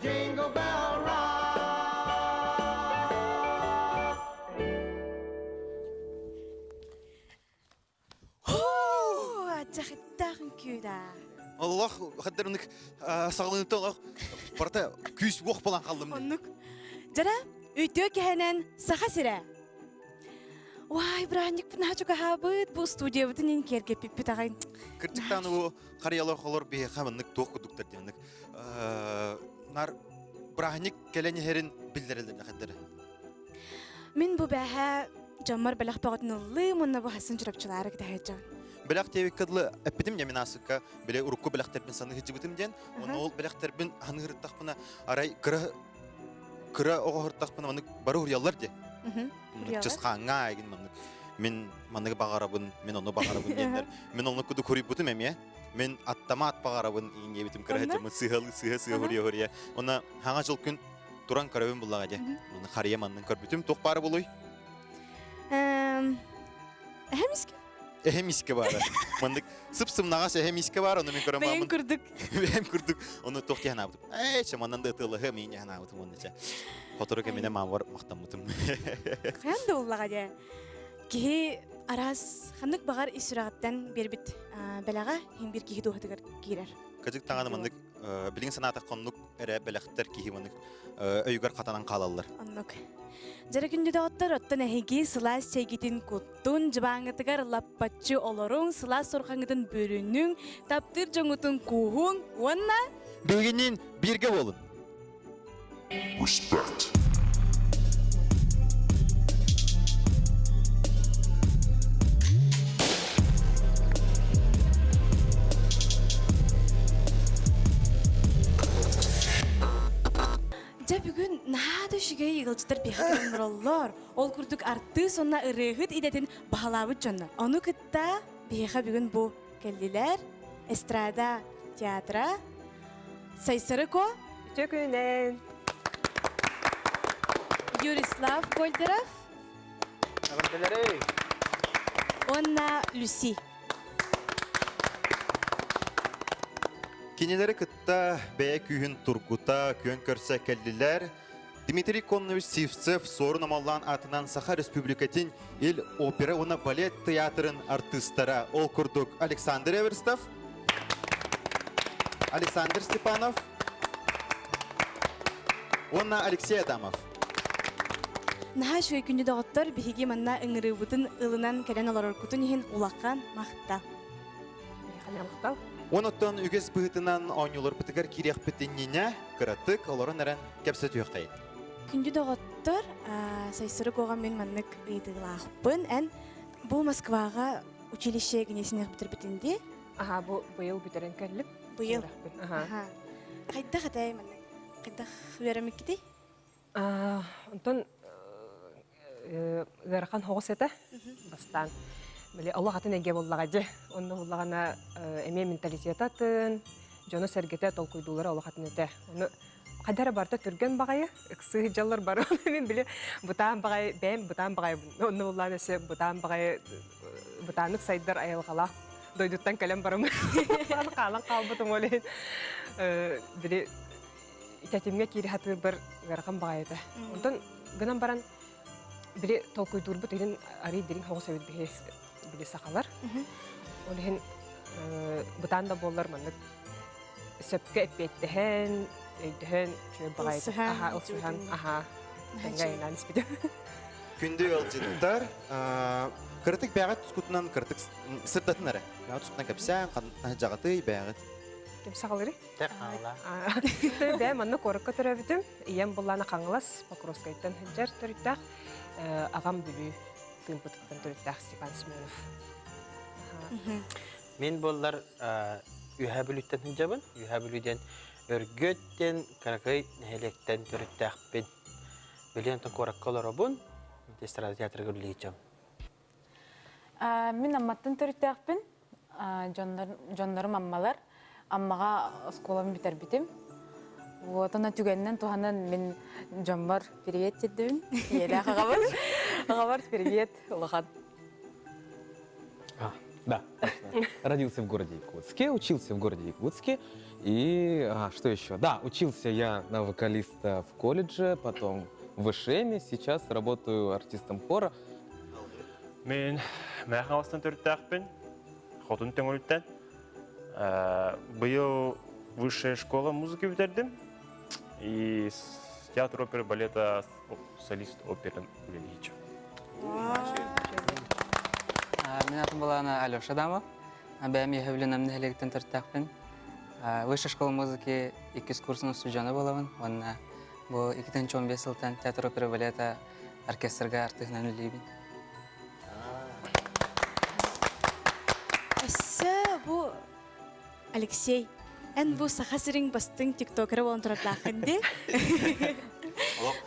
jingle bell rock. Ачахыттахын күйда. Allah, xaddarınık sağlığını Allah. Barta küs yok bulan kaldım. Оннук. Жара, өйтөө кәһәнән саха сирә. Вай, браник бна чука хабыт бу студия бутын ин керге пиппит агай. Кырчыктан o карыялар холор бе хамыннык тоқ кудуктар денек. Нар брахник келени херин билдирелдер хаддары. Мин бу бәһә жаммар балах багытнылы монна бу хасын чырапчылары китәһәҗән. Bilak tevik kadlı epidim ya minasıkka bile urukku bilak terbin sanı hıcı bitim den. Onu ol bilak terbin hanı hırttak buna aray kıra oğa hırttak buna manık barı huriyallar de. Çısqağa egin manık. Min manık bağarabın, min onu bağarabın diyenler. Min onu kudu kuruyup bitim em ya. Min attama at bağarabın inge bitim kıra hıcı mı sıha huriya. Ona hana jıl gün duran karabın bullağa de. Onu xariya manın kar bitim toq barı buluy. Hemiski. Ehem iske var. Mandık sıpsım nağas ehem iske var onu min koramamın. Бәйін күрдік. Hem kurduk onu toq yana yaptım. Çamandan da atılı hem iyi yana yaptım onun için. Fotoğraf emine man var maqtamıtım. Қаян да уллаға де. Кихи арас ханнык бағар исүрағаттан бербит бәлаға хем бір кихи дуғатығар кейрер. Kacık tağını mandık bilin sanata konluk ere belekter ki mandık öygar katanan kalalılar. Оннук. Жара күнді дағыттар оттан әхеге сылас чайгетін күттін жыбаңытығар лаппатчы олорың сылас сорқаңытын бөрінің таптыр жоңытын куғың онна Bilginin birge olun. Respect. жа бүгін нады шүгей игылчытар бейхатырын оллар. Ол күрдік арты сонна ырығыт идетін бағалабыт жонна. Оны кытта бейха бүгін бұл кәлділер эстрада театра Сайсыры ко Чөкүнен. Юрислав Гольдеров онна Люси. Kineleri kıtta beye kühün Turgut'a kön körse kelliler. Dmitri Konnovich Sivtsev sorun amallan atından Sakha Respublikatin il opera ona balet teatrın artistara ol kurduk Alexander Everstov, Alexander Stepanov, ona Alexey Adamov. Наха шуй күнді дағыттар бейхеге манна ыңыры бұтын ылынан кәлен олар күтін ехен улаққан мақта. Ханялықтал. Онуттан үгес бұғытынан оңылыр бұтығар кирек бітініне кыратык оларын әрін кәпсі түйіқтайын. Күнді дағыттар сайсыры коған мен маннық ұйдығылақпын. Ән бұл Москваға училище генесінек бітір бітінде. Аха, бұл бұйыл бүтерін кәліп. Бұйыл. Аха. Қайда қатай маннық? Қайда веремек кетей? Онтон ғарқан хоғыс еті бастан. Біле, Allah атын әге боллаға же. Онны боллағана әме менталитет атын, жоны сәргеті тол көйдулары Allah атын әті. Оны қадары барда түрген бағайы, үксі жалар бар. Мен біле, бұтан бағай, бәм бұтан бағай. Онны боллағана әсі бұтан бағай, бұтанық сайдар айылғала. Дойдуттан кәлем барым. Қалан қалбытым олейін. Біле, тәтемге кері хаты бір ғарқан бағай еді. Онтан гынан баран біле тол көйдур бұт ерін арый дерін хоғыс әуід бігей біле сақалар. Олейін бұтан да болар маңдық сөпке әппеттіхен, өйдіхен, шөй бағай еді. Аха, ұлсыхан, аха. Тәңгайынан іспеді. Күнді олжыттар, кыртык бәғат тұскутынан кыртык сыртатын әрі. Бәғат тұскутынан кәпсән, қанытын жағаты бәғат. Кем сақалары? Тек қаңыла. Бә, манны қорыққа түрі бітім. Ием бұлланы қаңылас, Покровскайттан хәджар түріттақ. Ағам бүлі тымпытыттан түріттақ Степан Семенов. Мен болар үйә бүліттен хүнжабын. Үйә бүліден өргөттен, қарақай нәхелектен түріттақпен. Білентін қорыққа оларабын, эстрада театры көрілейчім. Мен амматтын түріттақпен. Жондарым аммалар. Аммаға сколам бітер бітім. Вот, она түгеннен туханан мен Жомбар привет дедім. Елі ағабар. Ағабар привет, ұлыған. Да, точно. Родился в городе Якутске, учился в городе Якутске. И что еще? Да, учился я на вокалиста в колледже, потом в ВШМе. Сейчас работаю артистом хора. Мен мәхән астан төрттәкпен, хотын төңөлттән. Быел высшая школа музыки бетердим. И театр оперы балета солист оперы увеличу. Мен атым балана Алёша Дамов. Бәм ехевленем нәһелектен төрттәкпен. Высшая школа музыки 2 курсының студенты болабын. Онна бу 2015 елдан театр опера балета оркестрга артыгынан үлейбин. Әссе бу Алексей. Эн бу сахасырың бастың тиктокера болан тұрарлақынды.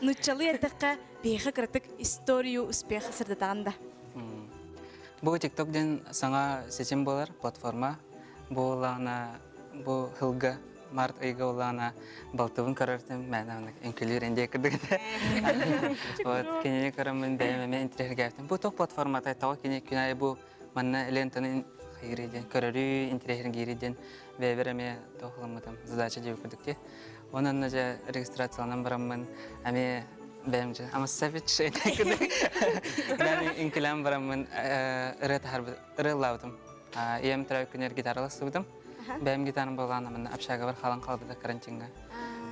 Нучалы әттіққа бейхі кіртік историю успеха сырдатағанда. Бу TikTok-ден саңа сечим болар платформа. Бу лана бу хылга март айга лана балтыбын карартым. Мен аны энкелер энде кирдик. Вот кене карамын бәймәме интернетке аттым. Бу ток платформада тау кене күнай бу манна лентаны хайриден көрөрү интернеттен гириден вебереме тохламадым. Задача деп күрдүк. Онан нәҗә регистрацияланам барамын. Аме бәймҗе. Ама савич әйтәкәдә. Мен инкелам барамын. Релаудым. Ем трек күнер гитаралас судым. Бәйм гитарым булган мен общага бар халан калды карантинга.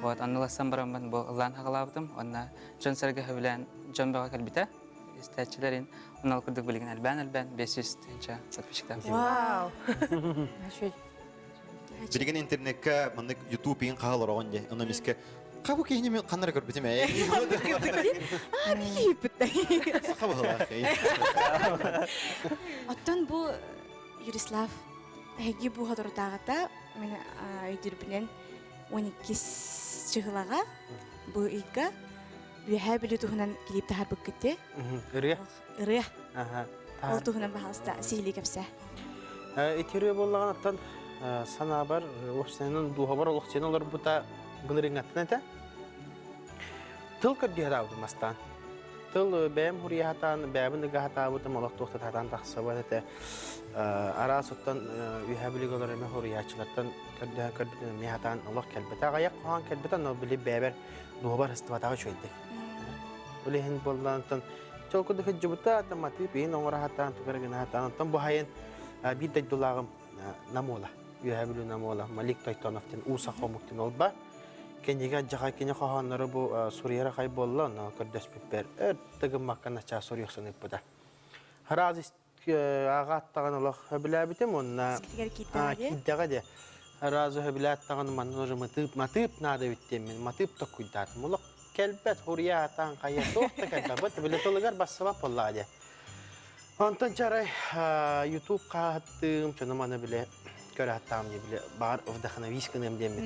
Вот анласам барамын бу лан хагалабдым. Онна Джонсерге хәблән Джонбага калбита. Истәчләрен онал күрдүк билген албан 500 тенча подписчиктар. Вау! Билеген интернетке мындык YouTube ин каалар огонде. Аны миске кабу кейне мен канара көрбөтөм. Билейіп бітті. Сахабала. Оттан бу Юрислав әйге бу хадыртағыта мен өйдірбінен 12 чығылаға бу үйгі үйәе білі тұғынан келіп тахар бүк кетті. Үрге? Үрге. Аха. Ол тұғынан бағалыста сейлі кәпсә. Итирүе боллаган аттан сана бар, опсенин духа бар, олоқсен олар бута гынырың аттан әті. Тыл көрге хатабыды мастан. Тыл бәйім хұрия хатан, бәйімінігі хатабыды, молақ тоқты хатан тақсы бар әті. Ара соттан үйәбілік олар әме хұриячылардан көрдігін ме хатан олақ кәлбеті. Ағаяқ қоған кәлбеті, но білі бәйбер духа бар хыстыватағы шөйді. Олеген болдан аттан чол күді хүджі бұта, аттан матып, ең оңыра хатан, тұғырғын хатан, аттан бұл хайын bir de dolağım namola, yühebilü namola, Malik Taytanov'tan, Usa Khomuk'tan olba. Kendiga jaga kenya kahanları bu Suriye'ye kaybollan, kardeş biber. Tıgım makana ça Suriye sanıp bu da. Haraz ağat tağın olaq bilabitim onna. Kiddaga de. Haraz bilat tağın manları matıp nada bittim. Matıp da kuydatım. Olaq kelbet Huriye tağın kaya soğukta kelbet. Bile tolgar basıvap Allah de. Ondan çaray YouTube kahattım, çanım ana bile köre hattam diye bile bağır ovdakına viskinem diye mi?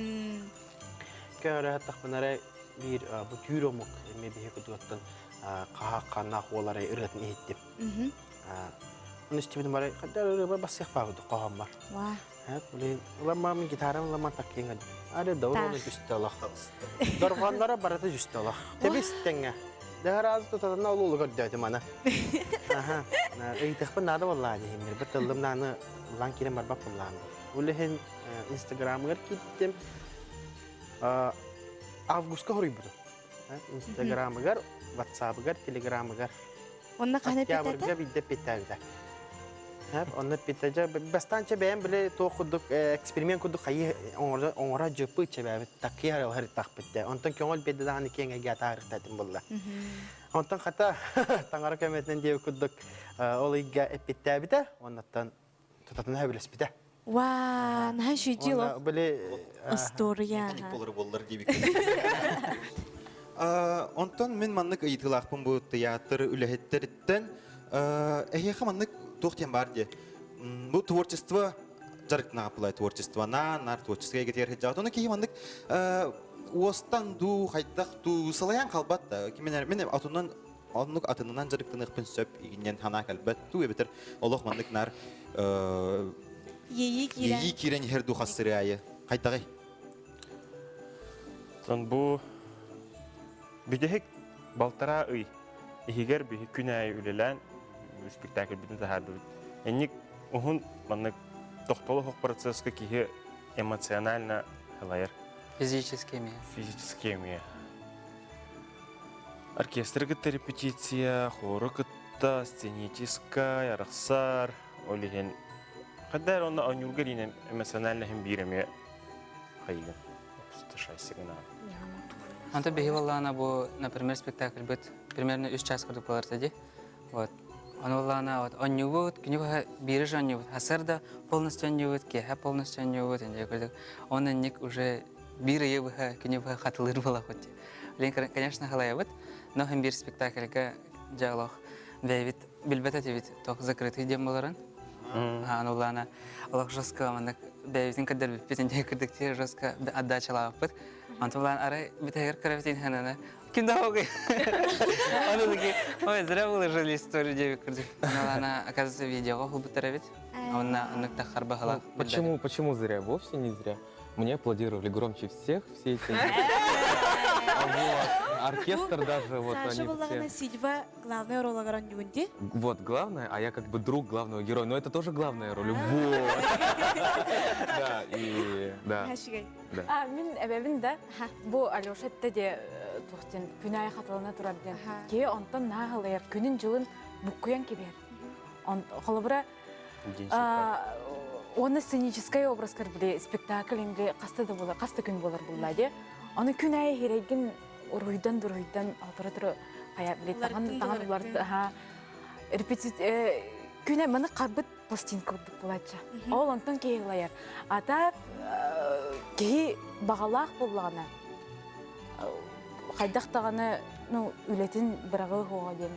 Köre hattak banaray bir bu tüyromuk me bihe kuduattan kahakkanna olara öğretin ettim. Onun istibidim baray kadar öyle basık bağıdı kaham var. Vah. Evet, boleh lama min gitaran lama taking ada daun itu justalah. Darwanlara barata justalah. Tapi setengah. Daharaz tu tak tahu lalu kerja di mana. Aha, nah itu pun nada wallahi himir betul lem nana langkirnya marba pelan. Bolehin Instagram kita August ke hari betul. Instagram agar, WhatsApp agar, Telegram agar. Onlar kahne Ya pita berga bidde pita dah. Onlar pitaja bastanca beğen bile to kuduk eksperiment kuduk kayı onlara cepı çebe takıya her takpitte. Ondan kongol bede daha ne kenge gata har tatim bolla. Ondan kata tangara kemetten diye kuduk olayga pita bide ondan tutatın habeles bide. Wah, nah şu jilo. Böyle Istoriya. Olur bollar gibi. Ondan men manlık ayıtılaqpın bu tiyatr ülehetleritten ehiyaka manlık toxtiyan бар де. Bu творчество жарыктына апылай творчество нар творческая кетер хеджат. Оны кейі маннык остан ду хайдақ ду салаян қалбат да. Мен атынан онлук атынан жарыктынық пен сөп игинен хана қалбат ду ебетер олох маннык нар Еyi кирен хер ду хасыры айы. Хайдағай. Сон бу бидехек балтара ый. Ихигер бихи күнәй үлелән спектакль битен тахарбы. Энник Ухун маннык тохтолох процесска кихи эмоционально халайыр Физически ми. физически ми. Оркестр гытта репетиция, хоры гытта, сценическая, ярахсар, олиген. Кадар онна анюргаринен эмоционально хем биреме хайган. Просто шайсыгына. Антон Бехиваллана был, например, спектакль будет примерно 3 час курдук болар тади. Вот. Он Валлана вот он не будет, к нему бережь он не будет. Хасарда полностью не будет, кеха полностью не будет. Он ник уже бир его к нему хатылыр была хоть. Лен, конечно, халая вот, но хем бир спектакль ка диалог. Вейвит билбета тивит тох закрытый дем боларан. Он Валлана Аллах жестко он Вейвитин кадар битен курдук те жестко отдача лапыт. Антон Валлана аре битагер кравитин ханана. Кимда хоги? Она такие, ой, зря выложили историю девик. Но она, оказывается, видео хубутеревит. Она тахар бахала. Почему зря? Вовсе не зря. Мне аплодировали громче всех все эти... Оркестр даже, вот Саша они была все... на Сидьва главная роль Гаранюнди. Вот, главное, а я как бы друг главного героя, но это тоже главная роль. Вот. Да, и... Да. Хашигай. Мен әбәбін да, бұл Алешетті де тұқтен күнай қатылына тұрарден. Кей онтан нағылайыр, күнін жылын бұққыян кебер. Қолыбыра, оны сценическая образкар біле, спектаклінде қасты күн болар бұллады. Оны күнай хереген ұруйдан, алтыры-тұры қая біле, таған бұларды. Күнай маны қарбыт пластинка ұдық бұладжа. Ол онтан кей ғылайыр. Ата кей бағалақ болғаны. Қайдақтағаны үлетін бірағы ғоға ден.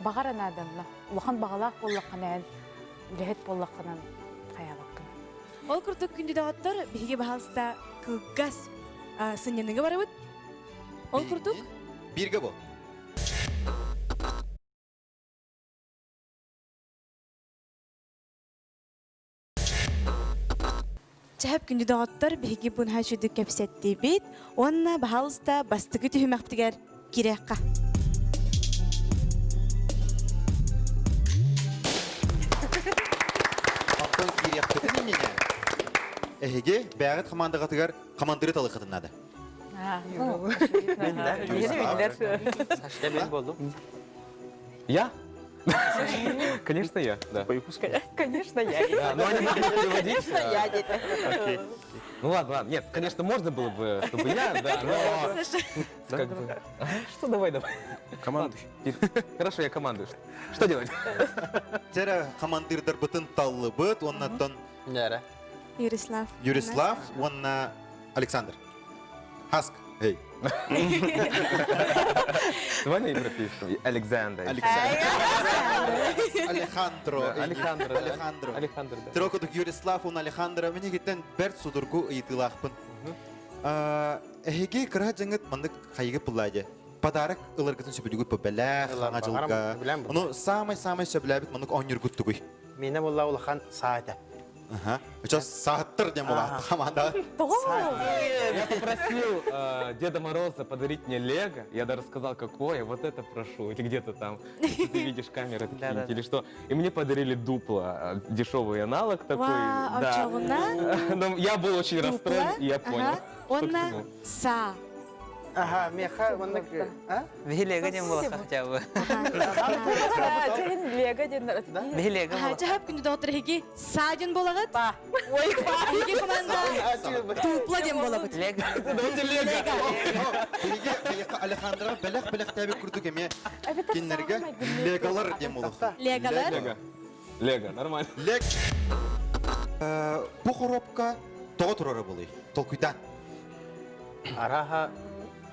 Бағар анадым. Улахан бағалақ болаққанан, үлет болаққанан қая баққын. Ол күрдік күнді дағыттар бейге бағалыста кылгас сыненіңі бары бұд? Ол күрдік? Бирге бол. Чәһәп күнді дағыттар бейге бұн хашуды кәпсетті бейт, онна бағалыста бастығы түйімәқтігер кереққа. Антон кирияқпеті немене? Әйге, бәғіт командағатығар командыры талы қытынады. Сашта мен болдым. Я? Конечно, я, да. Выпускай. Конечно, я. Да, но они будут переводить. Я Окей. Ну ладно, нет, конечно, можно было бы, чтобы я, да, но... Как бы... Что, давай. Командуй. Хорошо, я командую. Что делать? Тәрі командырдар бұтын таллы бұт, оннаттан Нәре. Юрислав, онна Александр. Хаск, эй. Давай на европейском. Александр. Алехандро. Трокодук Юрислав, он Алехандро. Мне гитен берт судургу ыйтылақпын. Эге кыра жаңыт мандык хайығы пылайды. Подарок ылыргытын сөбілігіт по бәләқ, хаңа жылға. Оны самай сөбіләбіт мандык он юргуттугуй. Мене болла улахан саата. Сейчас сааттыр дем болады команда. Я попросил Деда Мороза подарить мне Лего. Я даже сказал, какое. Вот это прошу. Или где-то там. Ты видишь камеры такие или что. И мне подарили дупло. Дешевый аналог такой. Да. Но я был очень расстроен, и я понял. Онна са. Ага, меха, оннак. Бехилега дем была хотя бы. Лего ден. Бехилега была. Чәһәп күнді дағыттар хеге са ден болағыд? Ой, хеге команда тупла ден болағыд. Лего. Алехандро бәләқ тәбі күрдік еме. Кенлерге легалар дем олық. Легалар? Лего, нормально. Бұл коробка тоғы тұрары болый. Толкуйтан. Араха.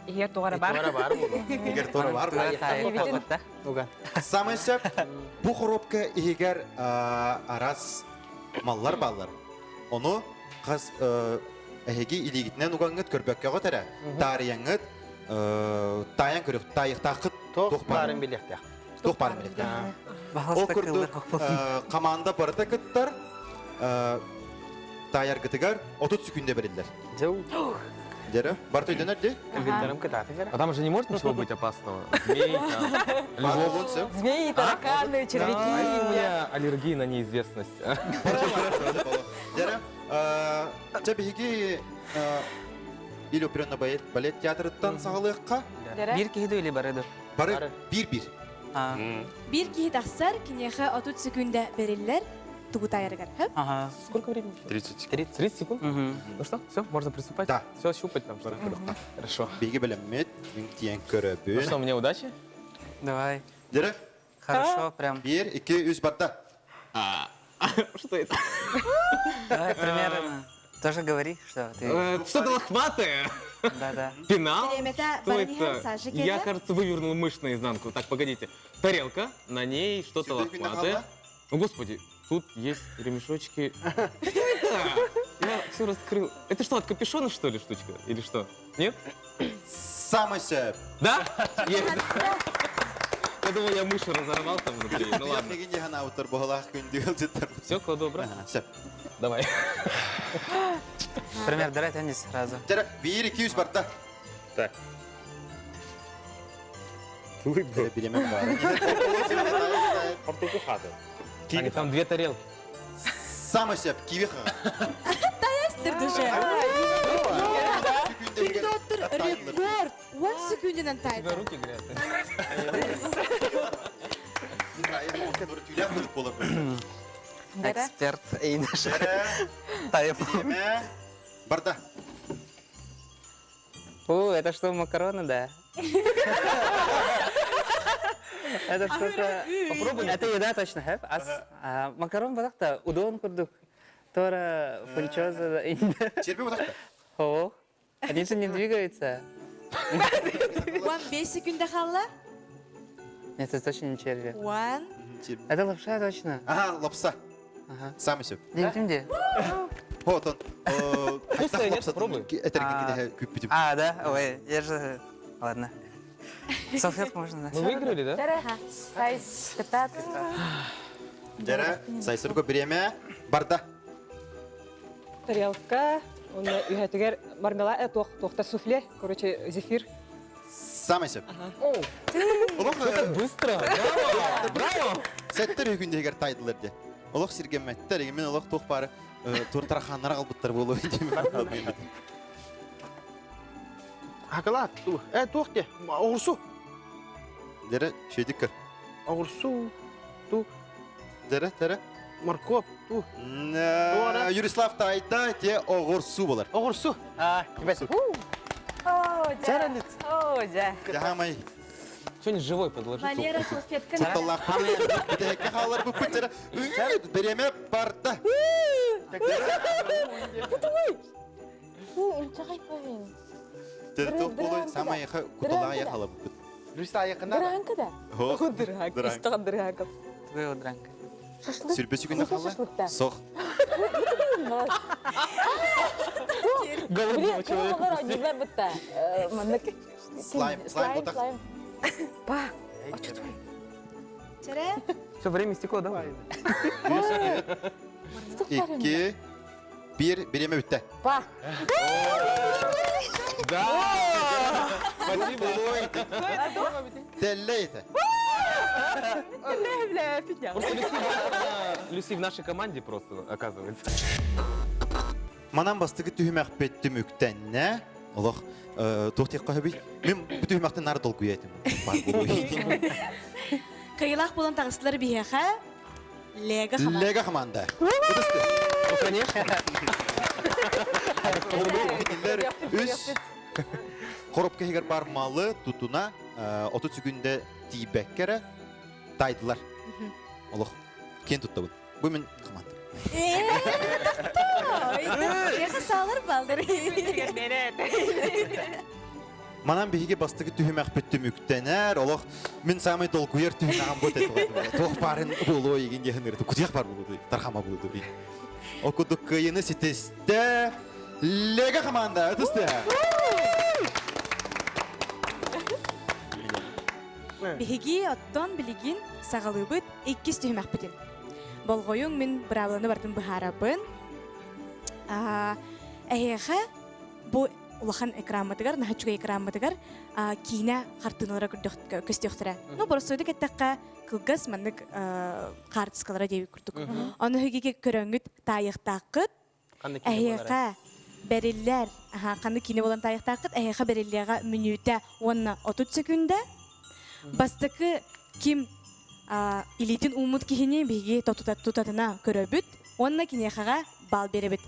Ие туғара бар. Туғара бар бұл. Егер торы бар бұл. Самай сөп, бұл коробка егер арас маллар балар. Оны қыз әйге илигітінен ұғаңғыт көрбәкке ғотары. Тарияңғыт, таян көрік, тайықтақыт Тоқ барын білектек. Тоқ барын білектек. Ол күрдік команда барыта күттір, таяр күтігер 30 секунде берілдер. Дәрі, бар тойденер де? Компьютером кататы жара. А там же не может ничего быть опасного. Змей, там, Бар львов. болын сөп. Змеи, тараканы, червяки. Ай, у меня аллергия на неизвестность. Дәрі, жа бігі ил оперна балет театрыттан сағалыққа Бир киһи или барыды. бары bir. А, Бир киһи тахсар кинеха 30 секунда бериллер тугутайыргар. ага. Сколько времени? 30. 30 секунд? Мгм. Ну что, все, можно приступать? Да. Все, щупать там что-то. Хорошо. Бігі біліммет, мен тиен Ну көрөбін. что, мне удачи? Давай. Дәрі, Хорошо, прям. 1, 2, 3 барда. Что это? Давай примерно. Тоже говори, что ты. Что-то лохматое. Да-да. Пенал? Беремета Что барыһа это? сажы Я, келе. кажется, вывернул мышь наизнанку. Так, погодите. Тарелка, на ней что-то Сюда их лохматое. виновата? О, господи, тут есть ремешочки. Что это? Я все раскрыл. Это что, от капюшона, что ли, штучка? Или что? Нет? Самый сөп. Да? Есть. Я думал, я мышь разорвал там внутри. Ну ладно. Дегенде ғана аутар бұғалақ күндігіл жеттір. Все, кого добро. Сөп. Давай. Пример, давай теннис сразу. Дәрі, 1, 2, 3 барда. Так. Туй, Дәрі, беремен бары. Портуку хаты. Они там две тарелки. Самый сөп, киви ха. Рекорд! 10 секундынан У тебя тайdı. руки грязные. Эксперт Эйнаш. Дәрі, Тайп. беремен барда. О, это что, макароны, да? Это что-то... Попробуй. Это еда точно, хэп? Макарон балакта, удон курдук. Тора фунчоза. Черпи бұтақта. О, они же не двигаются. 5 секунда қалла. Нет, это точно не черви. 1. Это лапша точно. Ага, лапса. Ага. Самый сөп. Где? Вот он. Вкусная, нет? Попробуй. Это күппетіп. А, да? Ой, я же... Ладно. Салфетку можно, Мы да? выиграли, да? Сайс, катат. Дәрі, сайсырғы беремен барда. Тарелка, он үйәтігер мармелад, тоқта суфле, короче, зефир. Самый сөп. Что-то быстро. Браво! Браво! Сәттер үйгінде егер тайдылар де. Олық сергенмәттер, егер мен олық тоқ бары туртараханлар қалбыттар болу. Хакалат, ту. Тух де. Оғырсу. Дәрі, шөйдік кір. Оғырсу. Ту. Дәрі. Моркоп. Ту. Юрислав тайда те оғыр су болар. Оғырсу. Кібәсі. О, жа. Жағамай. Что-нибудь живой подложи. Валера салфетка. Құтталақ. Бітәкі қалар бұл күттері. Береме барда. Дәрі тоқ болу, самай құтталаға яқала бұл күт. Рүсті аяқында. Дыранка да. Дырак. Твоего дранка. Сүрбесі күнді қала? Соқ. Голодного человека. Небер бітті. Слайм отақ. Па. Çere. Все, время истекло, давай. 2, 1, береме бітті. Па. Да! Спасибо. Дәллейті. Просто Люси в нашей команде просто, оказывается. Манан бастығы түйімәқ бетті мүктәнне. Олық, тоқтек қағыбей. Мен бүті үймәқтен нары дол көйетім. Бар болуы. Kıyılaq bulan tağısıları bihexe. Lega xaman. Лега команда. Ну, конечно. Үш коробка егер бармалы тутуна 30 секунде тибеккере тайдылар. Олох кен тутты бұл. Бұл мен команда. Bihexe sağlar baldır. Манан биһиге бастыгы түһүмәк бүттү мүктәнәр. Олох мен самый толкуер түһүнәгән бот әйтә. Тох барын булу иген яһыныр. Кутыяк бар булу. Тархама булу ди. Окудук кыйыны ситесте. Лега команда, өтүстә. Биһиги оттон билигин сагалыбыт 2 түһүмәк бүтүн. Болгоюң мен бравланы бардым быһарабын. Әйеxe bu улахан экранматыгар, нахачуга экранматыгар, кийна хартыналара көстөктөрө. Ну, борсойду кеттакка кылгас маннык картыскалара дейбик курдук. Оны хөгеге көрөңүт тайыктакыт, әйеқа бериллер, қанды кийне болан тайыктакыт, әйеқа бериллерга мүнүтә 10-30 секунда. Бастыкы ким илитин умут кихини биги тотутатына көрөбүт, онна кинехага бал беребит.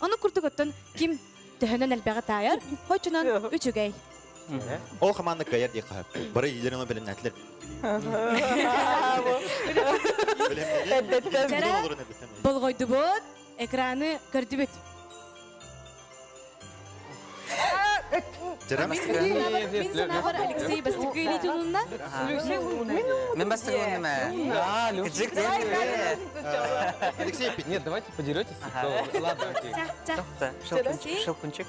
Оны курдук оттон ким төһөнөн элбега таяр, хочунан үчүгей. Ол команда кайер ди кахап. Бары илерин белем näтлер. Болгойду бот, экраны көрдүбүт. Жарам. Мен сана бар Алексей бастыкы илитин унна. Мен бастыгы уныма. Кыжык Алексей, Нет, давайте подеретесь. Ладно, окей. Шылкунчик.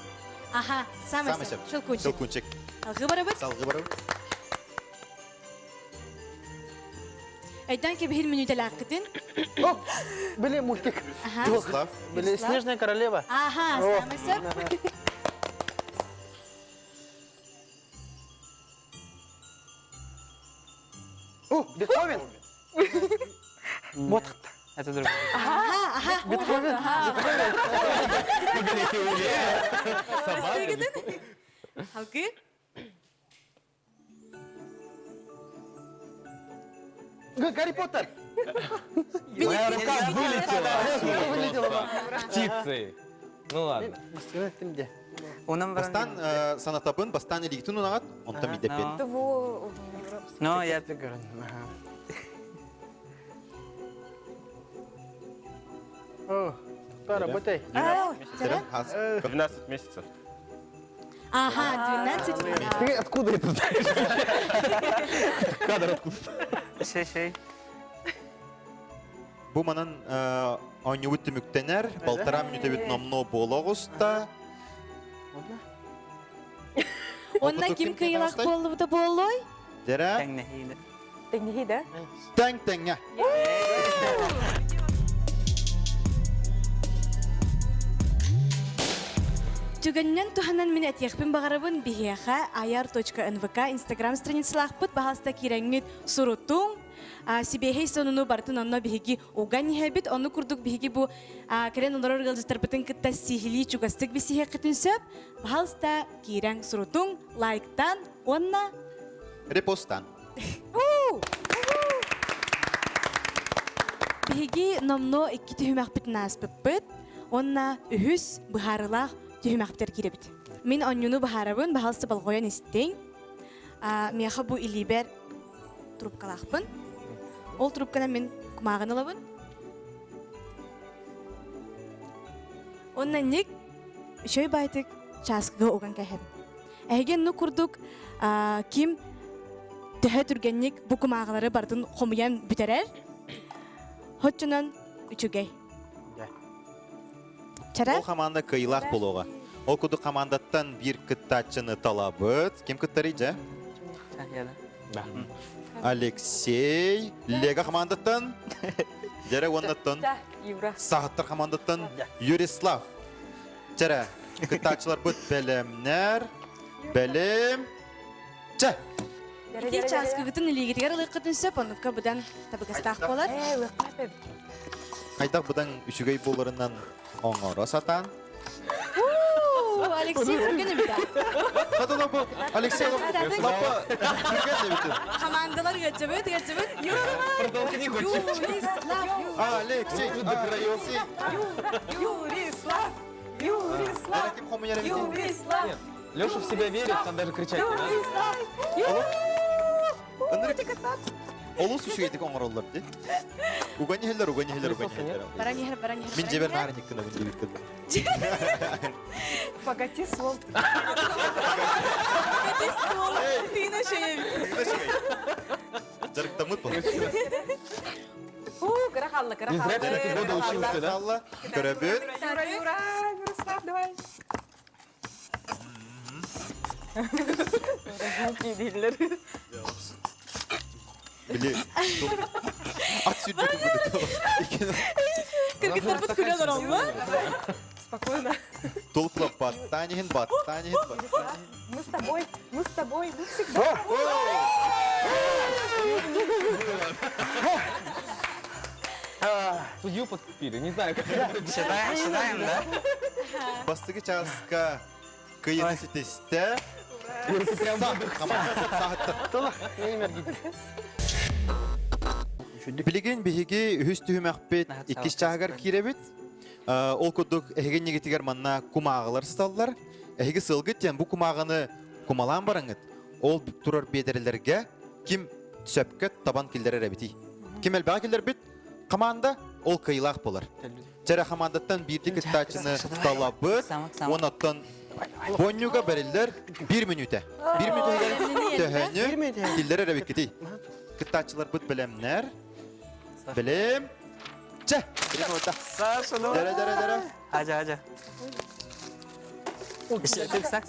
Аха, самый шылкунчик. Шылкунчик. Алгы барабыт. Салгы барабы. Айдан кебир минута лакытын. Блин, мультик. Аха. Ярослав. Блин, Снежная королева. Аха, самый О, Бетховен. Вот. Это другое. Алгы. Гарри Поттер. Моя рука вылетела. Вылетела. Птицы. Ну ладно. Унам Бастан санатабын, бастан илигитин унагат, онта мидепен. Но я О, кто работай? 12 месяцев. Ага, 12 минут. Ты откуда это знаешь? Кадр откуда? şey. Бу манан ойнубут түмүктенер, балтара минута номно бологуста. Онна ким кыйлак болду болой? Дера. Теңнехиде. Таң-таңа. Түгеннен туханан мен әтияқпен бағарабын бихеха ayar.nvk Instagram страницалақпыт бағалыста кереңгет сурутуң. Сибехей сонуну бартын онно бихеги уган ехебит, оны күрдік бихеги бұ керен олар ғылжыстар бұтын кітта сихили чугастық бісихе қытын сөп. Бағалыста керең сурутуң лайктан, онна Репостан. бихеги номно икки түхімәқ бітін аспыппыт, онна үхіс бұхарылақ түхімәқтер керебіт. Мен онюну бұхарабын, бағалысты балғоян істең. Меха бұ илибер трубкалақпын. Ол трубкана мен кумағын алабын. Онна нек шөй байтык часкыға оған кәхем. Әйген ну күрдік ким түхі түргеннек бұ кумағылары бардын қомыян бүтерер. Хотчунан үчүгей. Чара? Ол команда кыйлак болуға. Ол куду командаттан бир кыттачыны талабыт. Ким кыттары же? Алексей. Лега командаттан. Жара оннаттан. Сағыттар командаттан. Юрислав. Жара. Кыттачылар бұт бәлемнер. Бәлем. Ча. Ити часкыгытын илигитигер ылыккытын сөп, онукка бұдан табыгастақ болар. Қайдақ бұдан үшігей боларынан оңора сатан. Алексей көрген өмді. Қадала бұл Алексей лапа көрген өмді. Командалар götürübüt. Юрислав. Алексей. Юрислав. Леша в себя верит, там даже кричать не надо. Олус үшігейдік оңыролар де. Угани хеллер. Баран ехер. Мен жебер нарын еккіні бұнды біткіді. Погоди, свол. Тыйна шея. Жарықта мұт бұл. Карахалла. Не зря ты такие годы учился, да? Көрәбіт. Юрислав, давай. Біле. Ат сүрбеті бұды. Кыргыттар бұт күрелер алла. Спокойно. Толкла баттанихин, баттанихин, баттанихин. Мы с тобой, мы всегда. Судью подкупили, не знаю, как Считаем, да? Бастығы чағысқа кыйыны сетесті. Білеген бігеге үхіс түйімәқпет иккіс чағығар киребет. Ол күдік әйген негетігер манна кумағылар сталылар. Әйге сылғыт жән бұл кумағыны кумалан бараңыт. Ол тұрар бедерілерге ким сөпкет табан келдері рәбеті. Ким әлбәға келдер бет, қаманда ол кыйлақ болар. Жәрі қамандаттан бірді кіттачыны талабыт, онаттан бонюға бәрілдер 1 минуте. 1 минуте төхәні келдері рәбет кетей. Кіттачылар бұд білемнер. Білем. Чә! Саша, ну. Дәрі. Аja. Сак.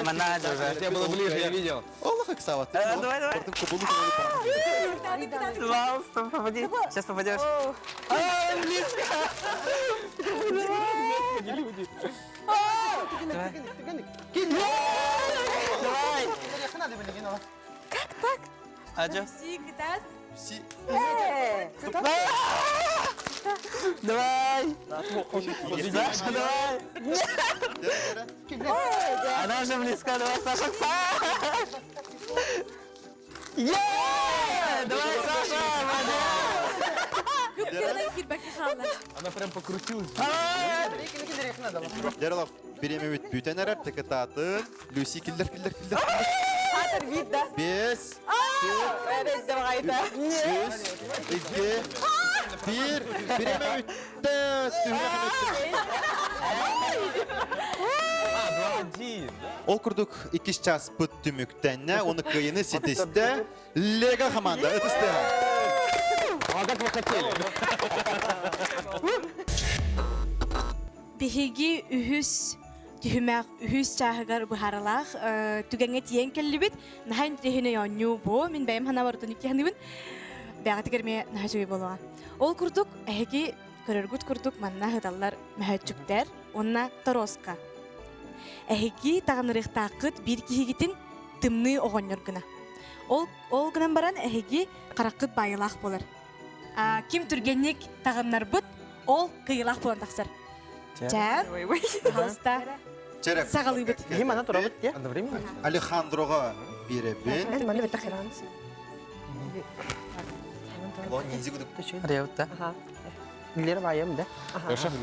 Mana aja. Я был ближе, я видел. Оллах, Иксава, ты Давай. Пожалуйста, попади. Сейчас попадешь. Близко. Давай. Как так? Аджа. Давай. Саша, давай. Она уже близко, давай, Саша. Давай, Саша, Она прям покрутилась. Дәрілап, беремемет бүтен әрәр, тікі татын, Люси келдер. 5, 4, 3, 2, 1, беремемет. Ол күрдік 2 час бұт түміктәнне, оны күйіні сетесті, лега қаманда, өтісті. А как вы хотели? Биһиги үһүс түһүмәк үһүс чаһыгар быһаралах түгәңе тиен келлибит наһайн тиһине яню бу мин бәйм хана бартын икәнибин бәгат керме наһҗуй булган ол курдук әһги көрөргүт курдук манна хыдаллар мәһәчүктәр онна тороска әһги тагынрыктакыт бир кихигитин тымны огоннор гына ол гынан баран әһги каракыт байлах булыр ким түргенник тагыннарбыт ол кыйлах булан таксыр Чәр, пожалуйста, сағалыбыт. Гимана тұрабыт, я? Одновременно? Алехандроға беребін. Мәні бәтті қиран. Лон, нензі күдік. Реутта. Нелер байым, да? Леша, не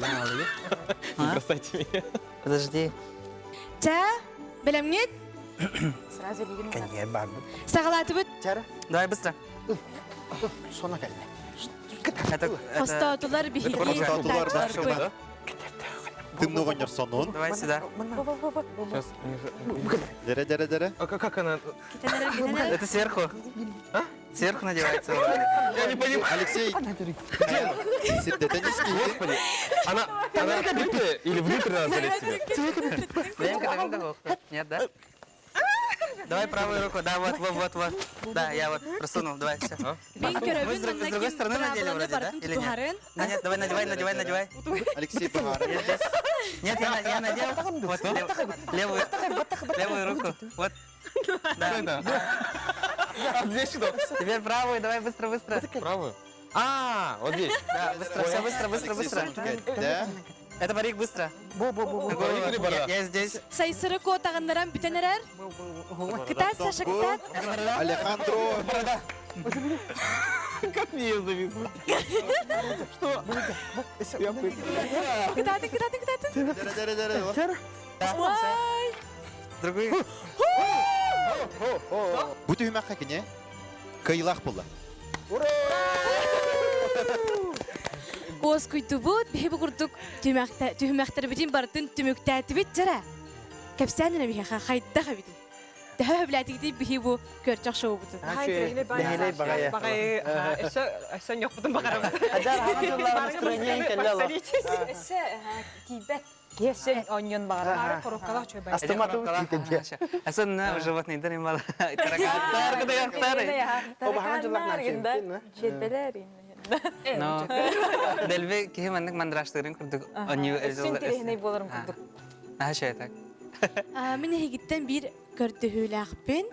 бросайте меня. Подожди. Чә, білемгет, Сразу лигин. Кәнер бар бұл. сағалаты бұт. Чәрі, Давай быстро. сона кәліне. Хоста отылар бігеге. Хоста отылар бігеге. Тымны оғанер сонын. Давай сюда. Сейчас. Дәрі. А как она? Это сверху. Сверху надевается. Я не понимаю. Алексей, это низкий. Господи. Она открытая или внутрь надо залезть себе? Ленка. Нет, да? Давай правую руку. Да, вот. Да, я вот просунул. Давай, все. Мен көрөбін, С другой стороны надели вроде, да? Или нет? Нет, давай, надевай. Алексей Багар. Нет, я надел. Вот левую руку. Вот. Да. А здесь что? Теперь правую, давай быстро. Правую? А, вот здесь. Да, быстро, все быстро. Да? Это барик быстро. Барик или бара? Я здесь. Сайсыры ко тағындарам бүтенерер. Кытат, Саша, кытат. Алехандро. Как мне ее зависло? Что? Я пытаюсь. Кытаты. Дәрі. Ой. Другой. Бұты хүмәққа кіне? Кыйлақ болды. Оз күйті бұд, бейбі күрдік түхімәқтері бітін бартын түміктәті біт жара. Кәпсәніне бейхаға қайдда қабиді. Дәхі өбіләтігді бейбі көрчақ шоу бұды. Дәхелей бағайы. Әсен yok бұдың бағарам. Аджар, хамадулла, настроениен кәлі ала. Эссе тибет. Кесен оньон бар. Короккалақ чөй бай. Астымату китеде. Особенно животные дарим. Каракаттар, кадаяктар. Оба хамадулла начын. Çetbeler. No. Delbe ki mannak mandraştırın kurduk. Onyu Өссен терехіне боларын күрдік. Ha şey tak. Мен эгиттен бир көрдөһүләхпин.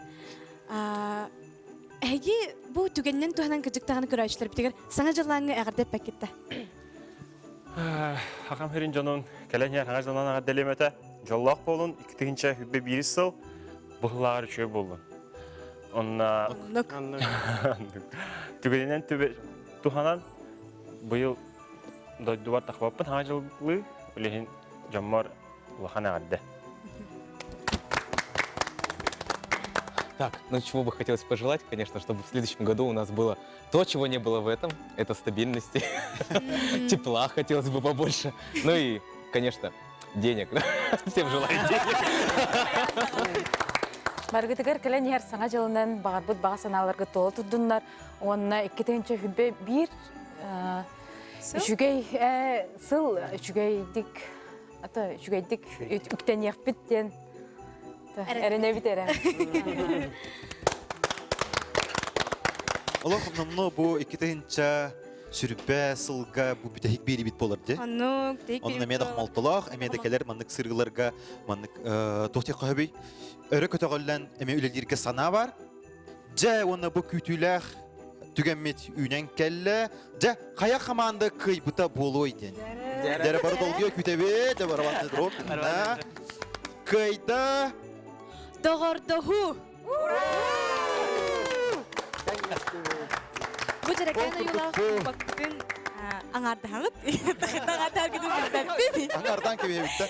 Эги бу түгеннен туһанан кыжыктаганы көрөчлөр битигер саңа жылаңы агырдеп пакетте. Хакам херин жонун келенер хаңа жонан ага делемете. Жоллак болун 2-нче хүббе 1 сыл буллар чөй болду. Онна түгеннен түбе туханан быйыл дойдубар тахваппын хаңа жылы үлехин жаммар лахана адде. Так, ну чего бы хотелось пожелать, конечно, чтобы в следующем году у нас было то, чего не было в этом. Это стабильности, тепла хотелось бы побольше. Ну и, конечно, денег. Всем желаю денег. Баргытыгар келенер саңа жылынан бағарбыт баға саналарға толы тұрдыңдар. Онына 2-нче хүббе 1 жүгей сыл жүгейдік үктен яқпыттен әріне бітерем. Олох намно бу 2-нче сүрбә сылга бу битәһик бери бит булыр ди. Анны Онна медах малтылах, эмедекелер маннык сыргыларга, маннык тохти кахби. Өрө көтөгөллән эме үлелерге сана бар. Жа онна бу күтүләх түгәммет үнән келле. Жа кая команда кый бута болой ден. Дәре бар долгы күтәбе, дә бар вакыт дроп. Кайда Догордоху. Бу жерекәне юлах бакын аңардагыт. Тагатар гидү аңардан кебе битте.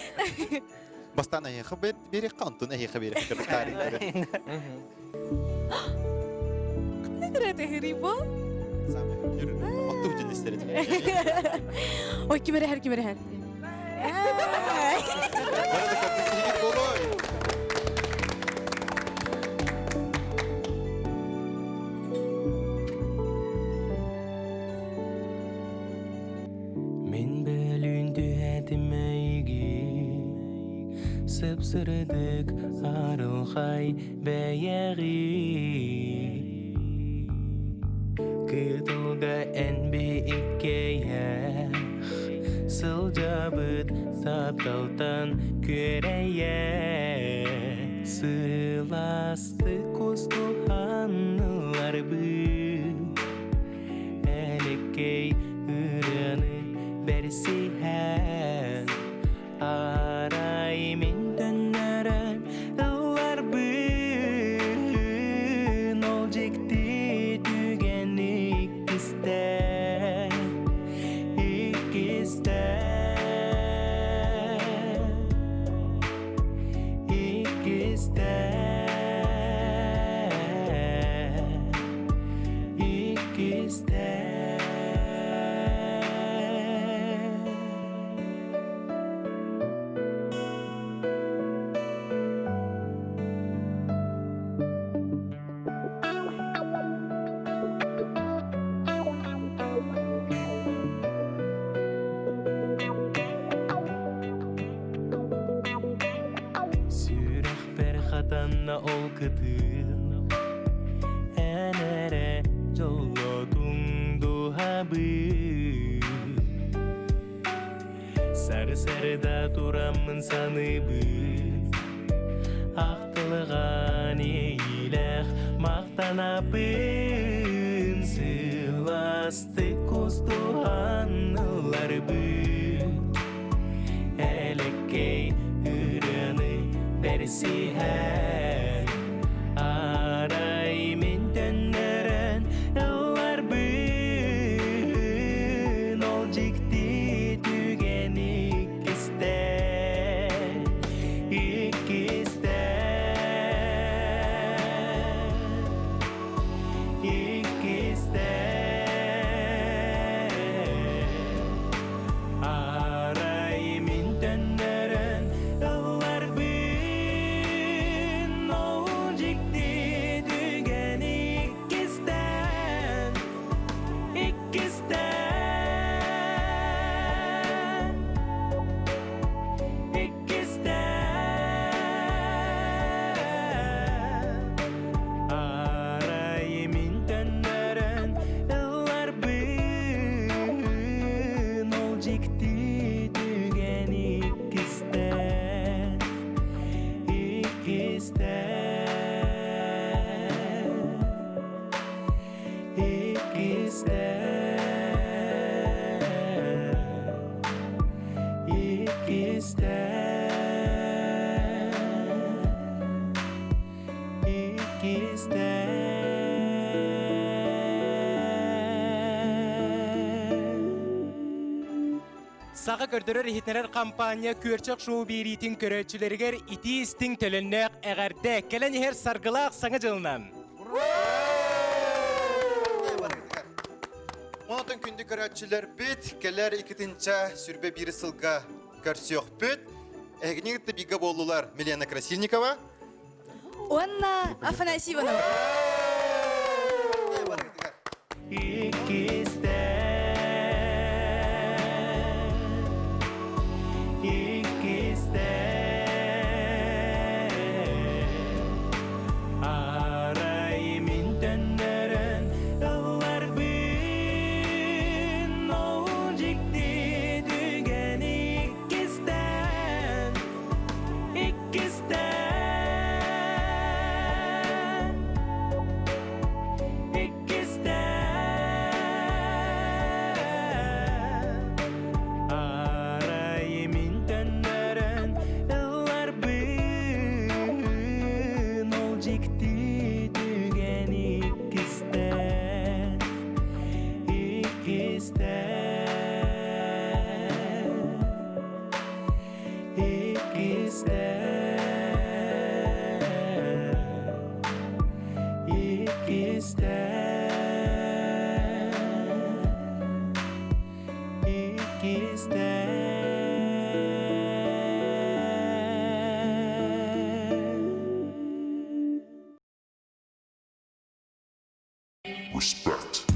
Бастана хәбәт бери кантын хәбәр кертәри. Нигә тәһрибо? Отту җинестәре. Ой, кимерәһәр. Барда капитан болой. Мен бөлүндү этимейги сыпсырыдык арылхай бәяги Кытылга энби иккеях сылжабыт сапталтан көрәйә Сыласты кустуханылар быт Әлеккей үрәны берсиһән Арай мин төннәрән ылар бын Ол жекти түгән Сатанна ол кытын Энере жолотуңду хабы Сары-сарыда тураммын саныбы Ақтылыған ейләх мақтанапын Сыласты кустуғанылар бы Әлеккей үріні берсиһән Арай мен төннәрән ылар бын Ол жикти түген иккистә Арай мен төннәрән ылар бын Sağa gördürür ihitneler kampanya körçök şoğu biritin köröçüleriger iti istin tölünnek eğerde kelen her sargılaq sana cılınan. Onatın kündü köröçüler bit, keler ikitince sürbe biri sılga körsüyor bit. Egini gitti biga bollular Milena Krasильникова. Онна Афанасий Иванов. Respect.